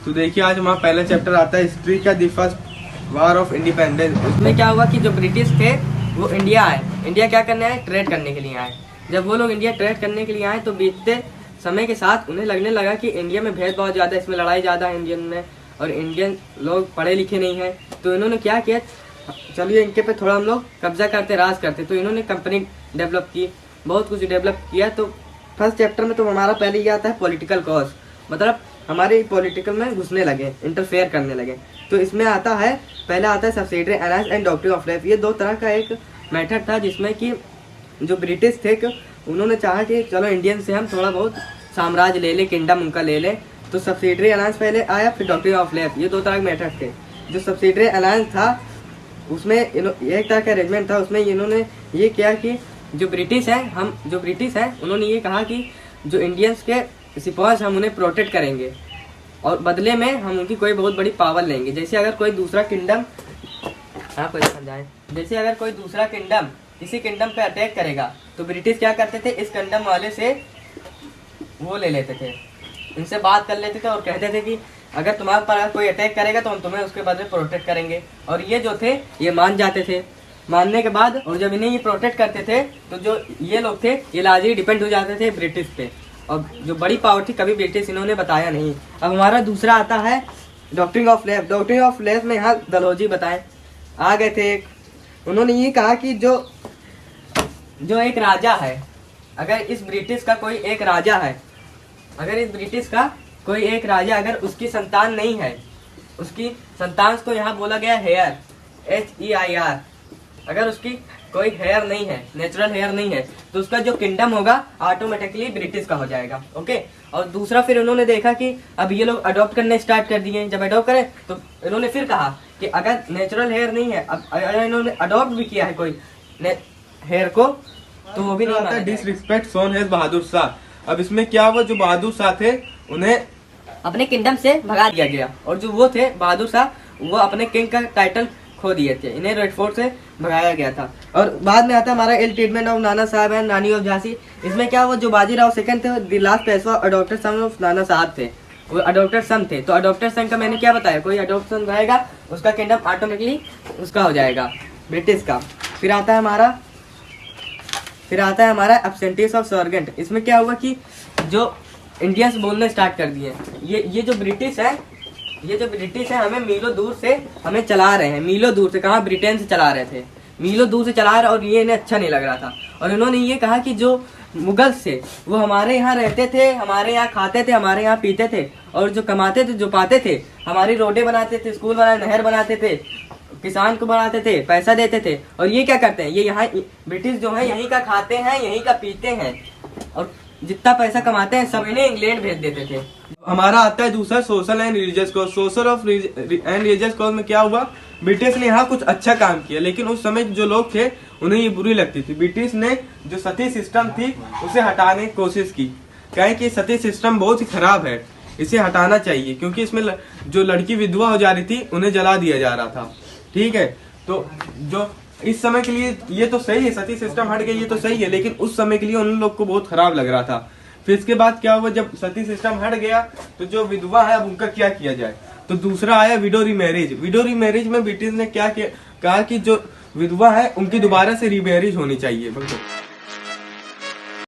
तो देखिए आज हमारा पहला चैप्टर आता है हिस्ट्री का, the first war of independence. उसमें क्या हुआ कि जो ब्रिटिश थे वो इंडिया आए। इंडिया क्या करने आए? ट्रेड करने के लिए आए। जब वो लोग इंडिया ट्रेड करने के लिए आए तो बीतते समय के साथ उन्हें लगने लगा कि इंडिया में भेद बहुत ज़्यादा है, इसमें लड़ाई ज़्यादा है इंडियन में, और इंडियन लोग पढ़े लिखे नहीं हैं। तो इन्होंने क्या किया, चलिए इनके पे थोड़ा हम लोग कब्जा करते, राज करते। तो इन्होंने कंपनी डेवलप की, बहुत कुछ डेवलप किया। तो फर्स्ट चैप्टर में तो हमारा पहले ये आता है पॉलिटिकल कॉज, मतलब हमारे पॉलिटिकल में घुसने लगे, इंटरफेयर करने लगे। तो इसमें आता है, पहला आता है subsidiary alliance and doctrine of life. ये दो तरह का एक मेथड था जिसमें कि जो ब्रिटिश थे उन्होंने चाहा कि चलो इंडियन से हम थोड़ा बहुत साम्राज्य ले लें, किंगडम उनका ले लें। तो सब्सिडरी अलायंस पहले आया, फिर डॉक्ट्रिन ऑफ लाइफ। ये दो तरह के मेथड थे। जो सब्सिडरी अलायंस था उसमें एक तरह का अरेंजमेंट था। उसमें इन्होंने ये किया कि जो ब्रिटिश हैं उन्होंने ये कहा कि जो इंडियंस के सिपाही हम उन्हें प्रोटेक्ट करेंगे और बदले में हम उनकी कोई बहुत बड़ी पावर लेंगे। जैसे अगर कोई दूसरा किंगडम, जैसे अगर कोई दूसरा किंगडम किसी किंगडम पे अटैक करेगा तो ब्रिटिश क्या करते थे, इस किंगडम वाले से वो ले लेते थे, इनसे बात कर लेते थे और कहते थे कि अगर तुम्हारे पर कोई अटैक करेगा तो हम तुम्हें उसके बदले प्रोटेक्ट करेंगे। और ये जो थे ये मान जाते थे। मानने के बाद और जब इन्हें ये प्रोटेक्ट करते थे तो जो ये लोग थे ये लार्जली डिपेंड हो जाते थे ब्रिटिश पे, और जो बड़ी पावर थी कभी ब्रिटिश इन्होंने बताया नहीं। अब हमारा दूसरा आता है doctrine of life. Doctrine of life में यहाँ डलहौजी बताए आ गए थे। उन्होंने ये कहा कि जो एक राजा है, अगर इस ब्रिटिश का कोई एक राजा है, अगर उसकी संतान नहीं है, उसकी संतान को यहाँ बोला गया हेयर, HEIR, अगर उसकी कोई हेयर नहीं है, नेचुरल हेयर नहीं है, तो उसका जो किंगडम होगा ऑटोमेटिकली ब्रिटिश का हो जाएगा। ओके। और दूसरा फिर उन्होंने देखा कि अब ये लोग अडॉप्ट करने स्टार्ट कर दिए। जब अडॉप्ट करें तो इन्होंने फिर कहा कि अगर नेचुरल हेयर नहीं है, अब अगर इन्होंने अडॉप्ट भी किया है कोई हेयर को, तो वो भी नहीं माना जाएगा। डिसरिस्पेक्ट शोन है बहादुर शाह। अब इसमें क्या हुआ, जो बहादुर शाह थे उन्हें अपने किंगडम से भगा दिया गया, और जो वो थे बहादुर शाह, वो अपने किंग का टाइटल खो दिए थे, इन्हें रेड फोर्ट से भगाया गया था। और बाद में आता है हमारा इल ट्रीटमेंट ऑफ नाना साहब एंड रानी ऑफ झांसी। इसमें क्या हुआ, जो बाजीराव सेकंड थे, the last Peshwa adopted son of नाना साहब थे, वो अडॉप्टेड सन थे। तो अडॉप्टेड सन का मैंने क्या बताया, कोई अडॉप्शन रहेगा उसका किंगडम ऑटोमेटिकली उसका हो जाएगा, ब्रिटिश का। फिर आता है हमारा एब्सेंटीज ऑफ सर्वेंट। इसमें क्या हुआ कि जो इंडियंस बोलने स्टार्ट कर दिए, ये जो ब्रिटिश है हमें मीलों दूर से हमें चला रहे हैं, मीलों दूर से, कहाँ, ब्रिटेन से चला रहे थे, मीलों दूर से चला रहे, और ये इन्हें अच्छा नहीं लग रहा था। और इन्होंने ये कहा कि जो मुगल्स थे वो हमारे यहाँ रहते थे, हमारे यहाँ खाते थे, हमारे यहाँ पीते थे, और जो कमाते थे, जो पाते थे, हमारी रोडें बनाते थे, स्कूल बनाए, नहर बनाते थे, किसान को बनाते थे, पैसा देते थे। और ये क्या करते हैं, ये यहाँ ब्रिटिश जो है यहीं का खाते हैं, यहीं का पीते हैं, और जितना पैसा कमाते हैं सब इन्हें इंग्लैंड भेज देते थे। हमारा आता है दूसरा social and religious cause. Social of and religious cause में क्या हुआ, ब्रिटिश ने यहाँ कुछ अच्छा काम किया, लेकिन उस समय जो लोग थे उन्हें ये बुरी लगती थी। ब्रिटिश ने जो सती सिस्टम थी उसे हटाने की कोशिश की, कहे कि सती सिस्टम बहुत ही खराब है, इसे हटाना चाहिए, क्योंकि इसमें जो लड़की विधवा हो जा रही थी उन्हें जला दिया जा रहा था। ठीक है, तो जो इस समय के लिए ये तो सही है, सती सिस्टम हट गई, ये तो सही है, लेकिन उस समय के लिए उन लोग को बहुत खराब लग रहा था। फिर इसके बाद क्या हुआ, जब सती सिस्टम हट गया तो जो विधवा है अब उनका क्या किया जाए, तो दूसरा आया विडो रीमैरिज। विडो रीमैरिज में ब्रिटिश ने क्या किया, कहा कि जो विधवा है उनकी दोबारा से रीमैरिज होनी चाहिए।